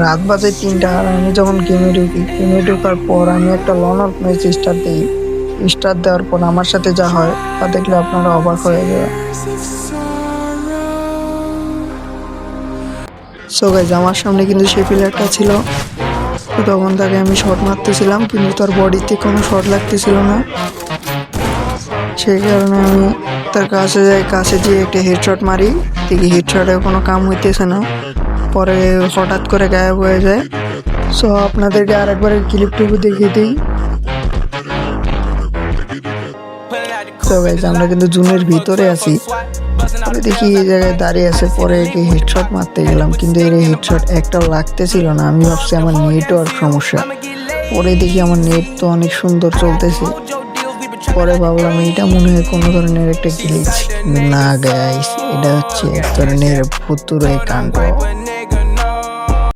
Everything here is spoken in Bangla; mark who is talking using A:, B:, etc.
A: রাত বাজে ৩টা আর আমি যখন গেমে ঢোকার পর আমি একটা লন ম্যাচ স্টার্ট দিই। স্টার্ট দেওয়ার পর আমার সাথে যা হয় তা দেখলে আপনারা অবাক হয়ে যাবেন। সো গাইজ, আমার সামনে কিন্তু সেই প্লেয়ারটা ছিল। তো তখন তাকে আমি শট মারতেছিলাম, কিন্তু তার বডিতে কোনো শট লাগতেছিল না। সেই কারণে আমি তার কাছে যেয়ে একটা হেডশট মারি। দেখি হেডশটে কোনো কাম হইতেছে না, পরে হঠাৎ করে গায়েব হয়ে যায়। সো আপনাদেরকে আরেকবার ক্লিপটুকু দেখিয়ে দিই। তো গাইজ, আমরা কিন্তু জুনের ভিতরে আছি। পরে দেখি এই জায়গায় দাঁড়িয়ে আছে, পরে একে হেডশট মারতে গেলাম, কিন্তু এর হেডশট একটাও লাগতেছিল না। আমি ভাবছি আমার নেটওয়ার্ক সমস্যা। পরে দেখি আমার নেট তো অনেক সুন্দর চলতেছে। পরে ভাবলাম এটা মনে হয় কোনো ধরনের একটা গ্লিচ। না গাইস, এটা হচ্ছে এক ধরনের ভুতুড়ে কাণ্ড।